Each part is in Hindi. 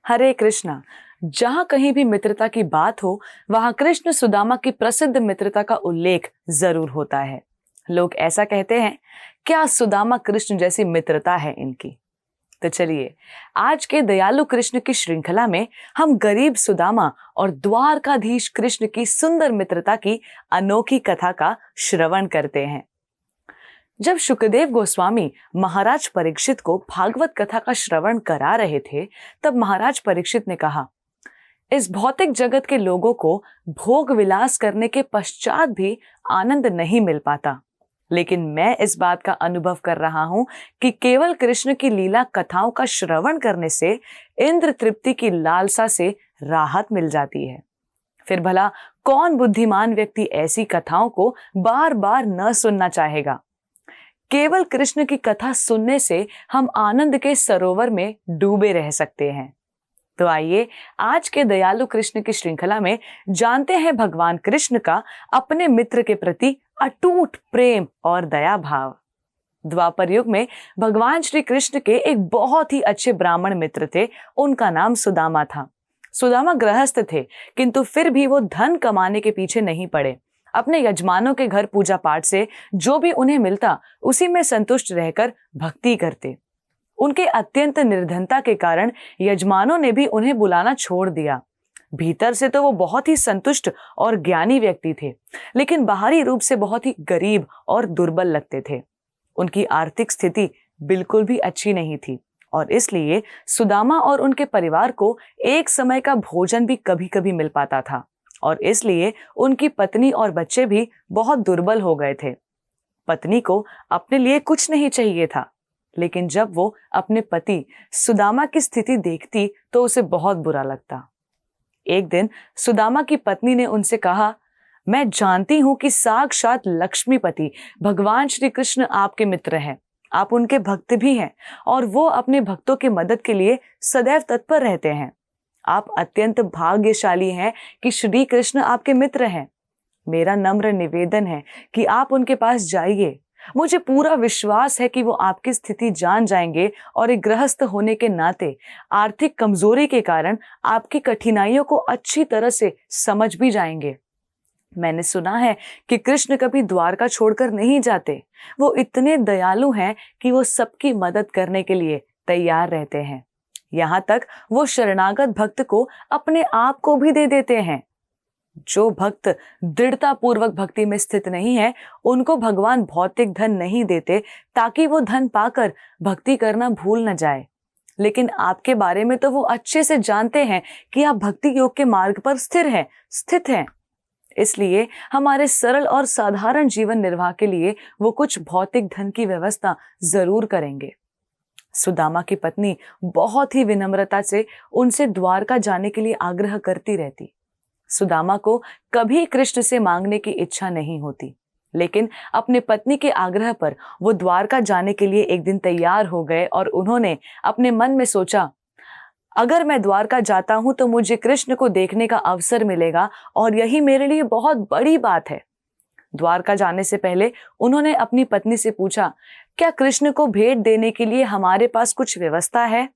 हरे कृष्णा। जहां कहीं भी मित्रता की बात हो, वहां कृष्ण सुदामा की प्रसिद्ध मित्रता का उल्लेख जरूर होता है। लोग ऐसा कहते हैं, क्या सुदामा कृष्ण जैसी मित्रता है इनकी। तो चलिए, आज के दयालु कृष्ण की श्रृंखला में हम गरीब सुदामा और द्वारकाधीश कृष्ण की सुंदर मित्रता की अनोखी कथा का श्रवण करते हैं। जब शुकदेव गोस्वामी महाराज परीक्षित को भागवत कथा का श्रवण करा रहे थे, तब महाराज परीक्षित ने कहा, इस भौतिक जगत के लोगों को भोग विलास करने के पश्चात भी आनंद नहीं मिल पाता, लेकिन मैं इस बात का अनुभव कर रहा हूं कि केवल कृष्ण की लीला कथाओं का श्रवण करने से इंद्र तृप्ति की लालसा से राहत मिल जाती है। फिर भला कौन बुद्धिमान व्यक्ति ऐसी कथाओं को बार बार न सुनना चाहेगा। केवल कृष्ण की कथा सुनने से हम आनंद के सरोवर में डूबे रह सकते हैं। तो आइए, आज के दयालु कृष्ण की श्रृंखला में जानते हैं भगवान कृष्ण का अपने मित्र के प्रति अटूट प्रेम और दया भाव। द्वापर युग में भगवान श्री कृष्ण के एक बहुत ही अच्छे ब्राह्मण मित्र थे। उनका नाम सुदामा था। सुदामा गृहस्थ थे, किंतु फिर भी वो धन कमाने के पीछे नहीं पड़े। अपने यजमानों के घर पूजा पाठ से जो भी उन्हें मिलता, उसी में संतुष्ट रहकर भक्ति करते। उनके अत्यंत निर्धनता के कारण यजमानों ने भी उन्हें बुलाना छोड़ दिया। भीतर से तो वो बहुत ही संतुष्ट और ज्ञानी व्यक्ति थे, लेकिन बाहरी रूप से बहुत ही गरीब और दुर्बल लगते थे। उनकी आर्थिक स्थिति बिल्कुल भी अच्छी नहीं थी और इसलिए सुदामा और उनके परिवार को एक समय का भोजन भी कभी कभी मिल पाता था और इसलिए उनकी पत्नी और बच्चे भी बहुत दुर्बल हो गए थे। पत्नी को अपने लिए कुछ नहीं चाहिए था, लेकिन जब वो अपने पति सुदामा की स्थिति देखती तो उसे बहुत बुरा लगता। एक दिन सुदामा की पत्नी ने उनसे कहा, मैं जानती हूं कि साक्षात लक्ष्मीपति भगवान श्री कृष्ण आपके मित्र हैं, आप उनके भक्त भी हैं और वो अपने भक्तों की मदद के लिए सदैव तत्पर रहते हैं। आप अत्यंत भाग्यशाली हैं कि श्री कृष्ण आपके मित्र हैं। मेरा नम्र निवेदन है कि आप उनके पास जाइए। मुझे पूरा विश्वास है कि वो आपकी स्थिति जान जाएंगे और एक गृहस्थ होने के नाते आर्थिक कमजोरी के कारण आपकी कठिनाइयों को अच्छी तरह से समझ भी जाएंगे। मैंने सुना है कि कृष्ण कभी द्वारका छोड़कर नहीं जाते। वो इतने दयालु हैं कि वो सबकी मदद करने के लिए तैयार रहते हैं। यहाँ तक वो शरणागत भक्त को अपने आप को भी दे देते हैं। जो भक्त दृढ़ता पूर्वक भक्ति में स्थित नहीं है, उनको भगवान भौतिक धन नहीं देते ताकि वो धन पाकर भक्ति करना भूल न जाए। लेकिन आपके बारे में तो वो अच्छे से जानते हैं कि आप भक्ति योग के मार्ग पर स्थित हैं। इसलिए हमारे सरल और साधारण जीवन निर्वाह के लिए वो कुछ भौतिक धन की व्यवस्था जरूर करेंगे। सुदामा की पत्नी बहुत ही विनम्रता से उनसे द्वारका जाने के लिए आग्रह करती रहती। सुदामा को कभी कृष्ण से मांगने की इच्छा नहीं होती, लेकिन अपने पत्नी के आग्रह पर वो द्वारका जाने के लिए एक दिन तैयार हो गए और उन्होंने अपने मन में सोचा, अगर मैं द्वारका जाता हूं तो मुझे कृष्ण को देखने का अवसर मिलेगा और यही मेरे लिए बहुत बड़ी बात है। द्वारका जाने से पहले उन्होंने अपनी पत्नी से पूछा, क्या कृष्ण को भेंट देने के लिए हमारे पास कुछ व्यवस्था है?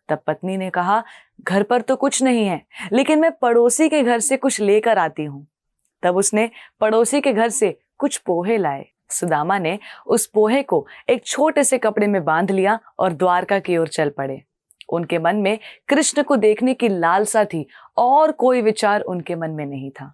तब पत्नी ने कहा, घर पर तो कुछ नहीं है, लेकिन मैं पड़ोसी के घर से कुछ लेकर आती हूँ। तब उसने पड़ोसी के घर से कुछ पोहे लाए। सुदामा ने उस पोहे को एक छोटे से कपड़े में बांध लिया और द्वारका की ओर चल पड़े। उनके मन में कृष्ण को देखने की लालसा थी और कोई विचार उनके मन में नहीं था।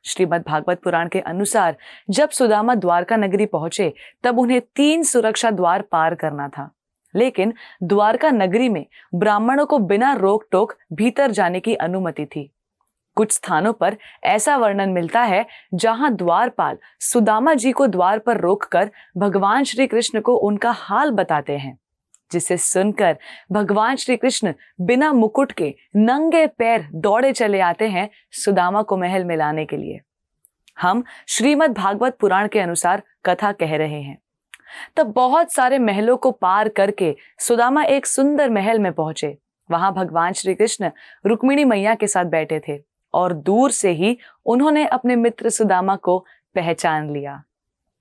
श्रीमद् भागवत पुराण के अनुसार जब सुदामा द्वारका नगरी पहुंचे, तब उन्हें 3 सुरक्षा द्वार पार करना था, लेकिन द्वारका नगरी में ब्राह्मणों को बिना रोक टोक भीतर जाने की अनुमति थी। कुछ स्थानों पर ऐसा वर्णन मिलता है जहां द्वारपाल सुदामा जी को द्वार पर रोककर भगवान श्री कृष्ण को उनका हाल बताते हैं, जिसे सुनकर भगवान श्री कृष्ण बिना मुकुट के नंगे पैर दौड़े चले आते हैं सुदामा को महल में लाने के लिए। हम श्रीमद् भागवत पुराण के अनुसार कथा कह रहे हैं। तब बहुत सारे महलों को पार करके सुदामा एक सुंदर महल में पहुंचे। वहां भगवान श्री कृष्ण रुक्मिणी मैया के साथ बैठे थे और दूर से ही उन्होंने अपने मित्र सुदामा को पहचान लिया।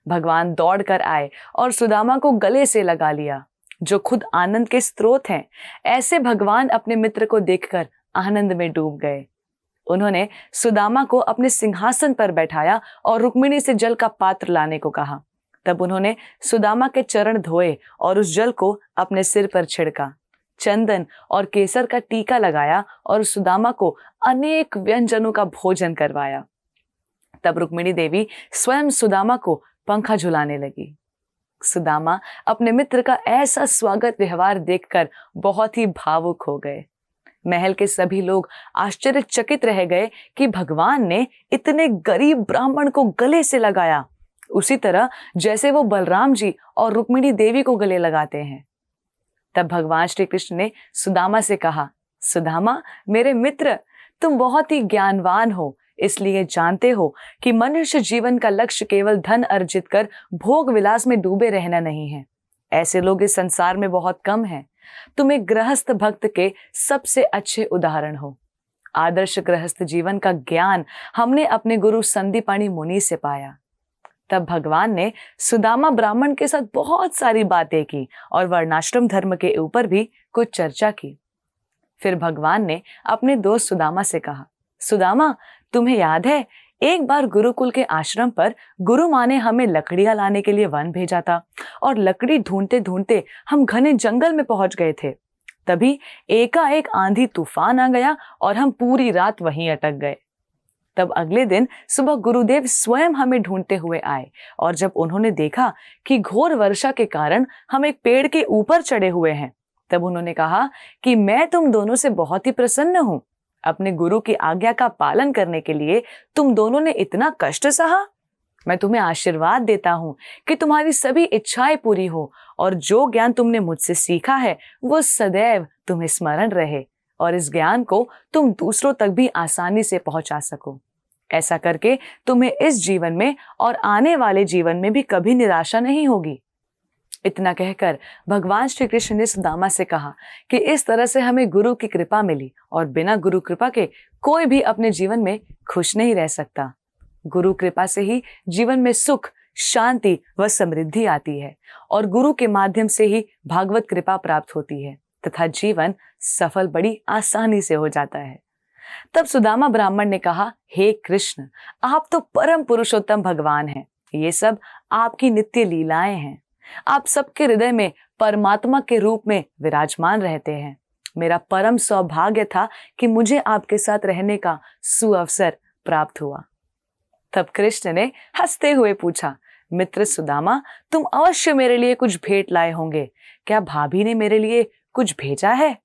भगवान दौड़कर आए और सुदामा को गले से लगा लिया। जो खुद आनंद के स्रोत हैं, ऐसे भगवान अपने मित्र को देखकर आनंद में डूब गए। उन्होंने सुदामा को अपने सिंहासन पर बैठाया और रुक्मिणी से जल का पात्र लाने को कहा। तब उन्होंने सुदामा के चरण धोए और उस जल को अपने सिर पर छिड़का, चंदन और केसर का टीका लगाया और सुदामा को अनेक व्यंजनों का भोजन करवाया। तब रुक्मिणी देवी स्वयं सुदामा को पंखा झुलाने लगी। सुदामा अपने मित्र का ऐसा स्वागत व्यवहार देखकर बहुत ही भावुक हो गए। महल के सभी लोग आश्चर्यचकित रह गए कि भगवान ने इतने गरीब ब्राह्मण को गले से लगाया, उसी तरह जैसे वो बलराम जी और रुक्मिणी देवी को गले लगाते हैं। तब भगवान श्री कृष्ण ने सुदामा से कहा, सुदामा मेरे मित्र, तुम बहुत ही ज्ञानवान हो, इसलिए जानते हो कि मनुष्य जीवन का लक्ष्य केवल धन अर्जित कर भोग विलास में डूबे रहना नहीं है। ऐसे लोग इस संसार में बहुत कम हैं। तुम एक गृहस्थ भक्त के सबसे अच्छे उदाहरण हो। आदर्श गृहस्थ जीवन का ज्ञान हमने अपने गुरु संदीपानी मुनि से पाया। तब भगवान ने सुदामा ब्राह्मण के साथ बहुत सारी बातें की और वर्णाश्रम धर्म के ऊपर भी कुछ चर्चा की। फिर भगवान ने अपने दोस्त सुदामा से कहा, सुदामा तुम्हें याद है एक बार गुरुकुल के आश्रम पर गुरु माँ ने हमें लकड़ियां लाने के लिए वन भेजा था और लकड़ी ढूंढते ढूंढते हम घने जंगल में पहुंच गए थे। तभी एकाएक आंधी तूफान आ गया और हम पूरी रात वहीं अटक गए। तब अगले दिन सुबह गुरुदेव स्वयं हमें ढूंढते हुए आए और जब उन्होंने देखा कि घोर वर्षा के कारण हम एक पेड़ के ऊपर चढ़े हुए हैं, तब उन्होंने कहा कि मैं तुम दोनों से बहुत ही प्रसन्न हूं। अपने गुरु की आज्ञा का पालन करने के लिए तुम दोनों ने इतना कष्ट सहा। मैं तुम्हें आशीर्वाद देता हूं कि तुम्हारी सभी इच्छाएं पूरी हो और जो ज्ञान तुमने मुझसे सीखा है वो सदैव तुम्हें स्मरण रहे और इस ज्ञान को तुम दूसरों तक भी आसानी से पहुंचा सको। ऐसा करके तुम्हें इस जीवन में और आने वाले जीवन में भी कभी निराशा नहीं होगी। इतना कहकर भगवान श्री कृष्ण ने सुदामा से कहा कि इस तरह से हमें गुरु की कृपा मिली और बिना गुरु कृपा के कोई भी अपने जीवन में खुश नहीं रह सकता। गुरु कृपा से ही जीवन में सुख, शांति व समृद्धि आती है और गुरु के माध्यम से ही भागवत कृपा प्राप्त होती है तथा जीवन सफल बड़ी आसानी से हो जाता है। तब सुदामा ब्राह्मण ने कहा, हे कृष्ण, आप तो परम पुरुषोत्तम भगवान हैं। ये सब आपकी नित्य लीलाएं हैं। आप सबके हृदय में परमात्मा के रूप में विराजमान रहते हैं। मेरा परम सौभाग्य था कि मुझे आपके साथ रहने का सुअवसर प्राप्त हुआ। तब कृष्ण ने हंसते हुए पूछा, मित्र सुदामा, तुम अवश्य मेरे लिए कुछ भेंट लाए होंगे। क्या भाभी ने मेरे लिए कुछ भेजा है?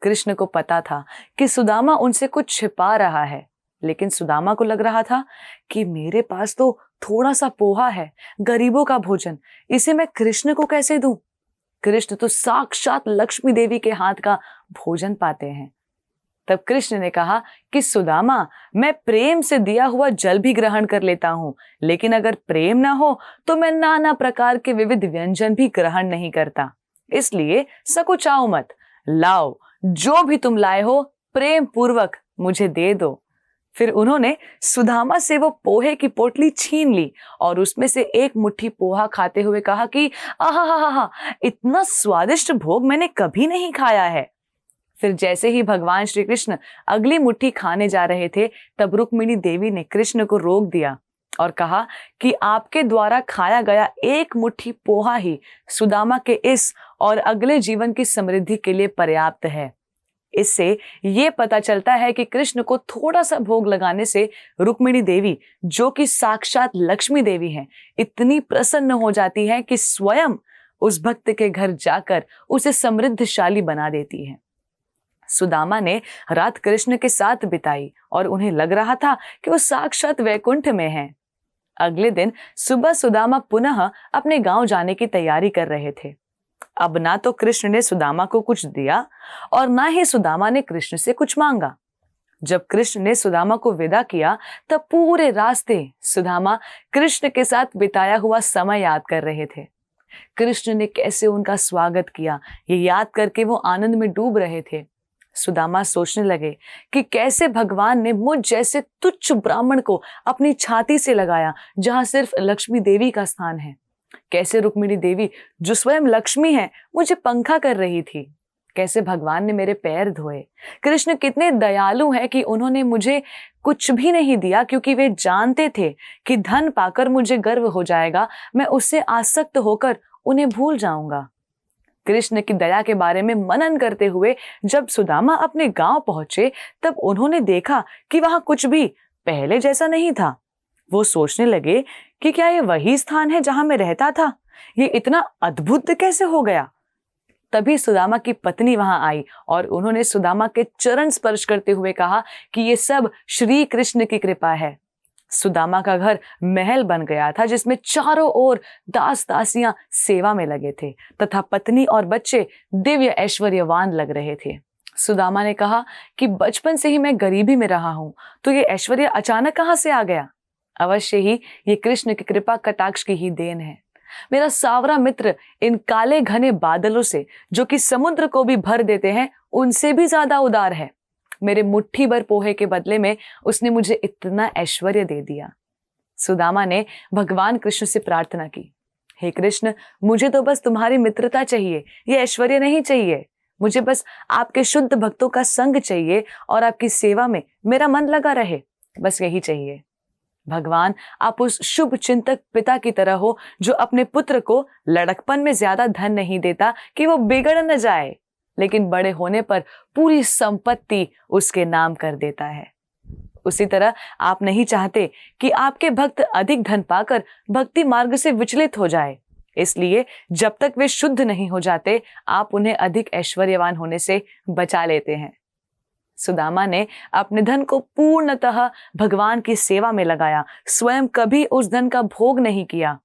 कृष्ण को पता था कि सुदामा उनसे कुछ छिपा रहा है, लेकिन सुदामा को लग रहा था कि मेरे पास तो थोड़ा सा पोहा है, गरीबों का भोजन, इसे मैं कृष्ण को कैसे दूं? कृष्ण तो साक्षात लक्ष्मी देवी के हाथ का भोजन पाते हैं। तब कृष्ण ने कहा कि सुदामा, मैं प्रेम से दिया हुआ जल भी ग्रहण कर लेता हूं, लेकिन अगर प्रेम ना हो तो मैं नाना प्रकार के विविध व्यंजन भी ग्रहण नहीं करता। इसलिए सकुचाओ मत, लाओ जो भी तुम लाए हो प्रेम पूर्वक मुझे दे दो। फिर उन्होंने सुदामा से वो पोहे की पोटली छीन ली और उसमें से एक मुट्ठी पोहा खाते हुए कहा कि आहा, इतना स्वादिष्ट भोग मैंने कभी नहीं खाया है। फिर जैसे ही भगवान श्री कृष्ण अगली मुट्ठी खाने जा रहे थे, तब रुक्मिणी देवी ने कृष्ण को रोक दिया और कहा कि आपके द्वारा खाया गया एक मुट्ठी पोहा ही सुदामा के इस और अगले जीवन की समृद्धि के लिए पर्याप्त है। इससे ये पता चलता है कि कृष्ण को थोड़ा सा भोग लगाने से रुक्मिणी देवी, जो कि साक्षात लक्ष्मी देवी हैं, इतनी प्रसन्न हो जाती है कि स्वयं उस भक्त के घर जाकर उसे समृद्धशाली बना देती है। सुदामा ने रात कृष्ण के साथ बिताई और उन्हें लग रहा था कि वो साक्षात वैकुंठ में हैं। अगले दिन सुबह सुदामा पुनः अपने गांव जाने की तैयारी कर रहे थे। अब ना तो कृष्ण ने सुदामा को कुछ दिया और ना ही सुदामा ने कृष्ण से कुछ मांगा। जब कृष्ण ने सुदामा को विदा किया, तब पूरे रास्ते सुदामा कृष्ण के साथ बिताया हुआ समय याद कर रहे थे। कृष्ण ने कैसे उनका स्वागत किया, ये याद करके वो आनंद में डूब रहे थे। सुदामा सोचने लगे कि कैसे भगवान ने मुझ जैसे तुच्छ ब्राह्मण को अपनी छाती से लगाया, जहां सिर्फ लक्ष्मी देवी का स्थान है। कैसे रुक्मिणी देवी, जो स्वयं लक्ष्मी है, मुझे पंखा कर रही थी। कैसे भगवान ने मेरे पैर धोए। कृष्ण कितने दयालु हैं कि उन्होंने मुझे कुछ भी नहीं दिया, क्योंकि वे जानते थे कि धन पाकर मुझे गर्व हो जाएगा, मैं उससे आसक्त होकर उन्हें भूल जाऊंगा। कृष्ण की दया के बारे में मनन करते हुए जब सुदामा अपने गांव पहुंचे, तब उन्होंने देखा कि वहां कुछ भी पहले जैसा नहीं था। वो सोचने लगे कि क्या ये वही स्थान है जहां मैं रहता था? ये इतना अद्भुत कैसे हो गया? तभी सुदामा की पत्नी वहां आई और उन्होंने सुदामा के चरण स्पर्श करते हुए कहा कि ये सब श्री कृष्ण की कृपा है। सुदामा का घर महल बन गया था, जिसमें चारों ओर दास दासियां सेवा में लगे थे तथा पत्नी और बच्चे दिव्य ऐश्वर्यवान लग रहे थे। सुदामा ने कहा कि बचपन से ही मैं गरीबी में रहा हूं, तो ये ऐश्वर्य अचानक कहां से आ गया? अवश्य ही ये कृष्ण की कृपा कटाक्ष की ही देन है। मेरा सावरा मित्र इन काले घने बादलों से, जो कि समुद्र को भी भर देते हैं, उनसे भी ज्यादा उदार है। मेरे मुट्ठी भर पोहे के बदले में उसने मुझे इतना ऐश्वर्य दे दिया। सुदामा ने भगवान कृष्ण से प्रार्थना की, हे कृष्ण, मुझे तो बस तुम्हारी मित्रता चाहिए, ये ऐश्वर्य नहीं चाहिए। मुझे बस आपके शुद्ध भक्तों का संग चाहिए और आपकी सेवा में मेरा मन लगा रहे, बस यही चाहिए। भगवान, आप उस शुभ चिंतक पिता की तरह हो, जो अपने पुत्र को लड़कपन में ज्यादा धन नहीं देता कि वो बिगड़ न जाए, लेकिन बड़े होने पर पूरी संपत्ति उसके नाम कर देता है। उसी तरह आप नहीं चाहते कि आपके भक्त अधिक धन पाकर भक्ति मार्ग से विचलित हो जाए, इसलिए जब तक वे शुद्ध नहीं हो जाते, आप उन्हें अधिक ऐश्वर्यवान होने से बचा लेते हैं। सुदामा ने अपने धन को पूर्णतः भगवान की सेवा में लगाया, स्वयं कभी उस धन का भोग नहीं किया।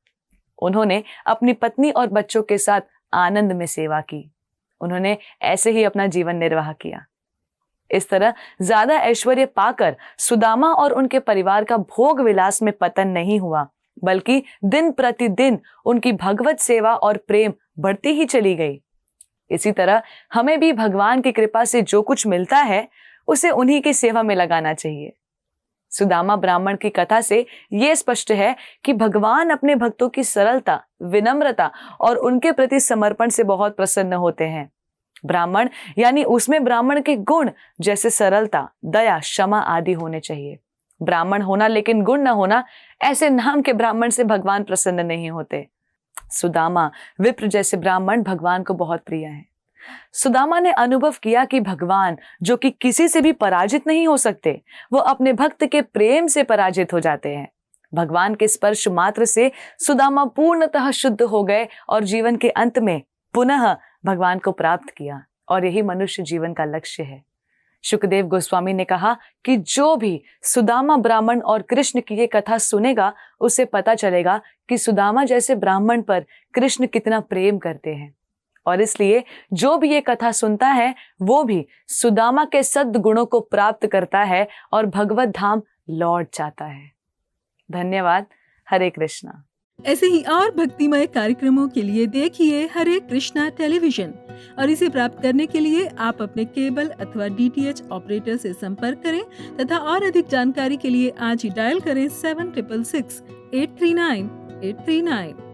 उन्होंने अपनी पत्नी और बच्चों के साथ आनंद में सेवा की। उन्होंने ऐसे ही अपना जीवन निर्वाह किया। इस तरह ज्यादा ऐश्वर्य पाकर सुदामा और उनके परिवार का भोग विलास में पतन नहीं हुआ, बल्कि दिन प्रतिदिन उनकी भगवत सेवा और प्रेम बढ़ती ही चली गई। इसी तरह हमें भी भगवान की कृपा से जो कुछ मिलता है, उसे उन्हीं की सेवा में लगाना चाहिए। सुदामा ब्राह्मण की कथा से यह स्पष्ट है कि भगवान अपने भक्तों की सरलता, विनम्रता और उनके प्रति समर्पण से बहुत प्रसन्न होते हैं। ब्राह्मण यानी उसमें ब्राह्मण के गुण जैसे सरलता, दया, क्षमा आदि होने चाहिए। ब्राह्मण होना लेकिन गुण न होना, ऐसे नाम के ब्राह्मण से भगवान प्रसन्न नहीं होते। सुदामा, विप्र जैसे ब्राह्मण भगवान को बहुत प्रिय हैं। सुदामा ने अनुभव किया कि भगवान, जो कि किसी से भी पराजित नहीं हो सकते, वो अपने भक्त के प्रेम से पराजित हो जाते हैं। भगवान के स्पर्श मात्र से सुदामा पूर्णतः शुद्ध हो गए और जीवन के अंत में पुनः भगवान को प्राप्त किया, और यही मनुष्य जीवन का लक्ष्य है। शुकदेव गोस्वामी ने कहा कि जो भी सुदामा ब्राह्मण और कृष्ण की ये कथा सुनेगा, उसे पता चलेगा कि सुदामा जैसे ब्राह्मण पर कृष्ण कितना प्रेम करते हैं, और इसलिए जो भी ये कथा सुनता है, वो भी सुदामा के सद्गुणों को प्राप्त करता है और भगवत धाम लौट जाता है। धन्यवाद। हरे कृष्णा। ऐसे ही और भक्तिमय कार्यक्रमों के लिए देखिए हरे कृष्णा टेलीविजन, और इसे प्राप्त करने के लिए आप अपने केबल अथवा DTH ऑपरेटर से संपर्क करें तथा और अधिक जानकारी के लिए आज ही डायल करें 7666 839 839।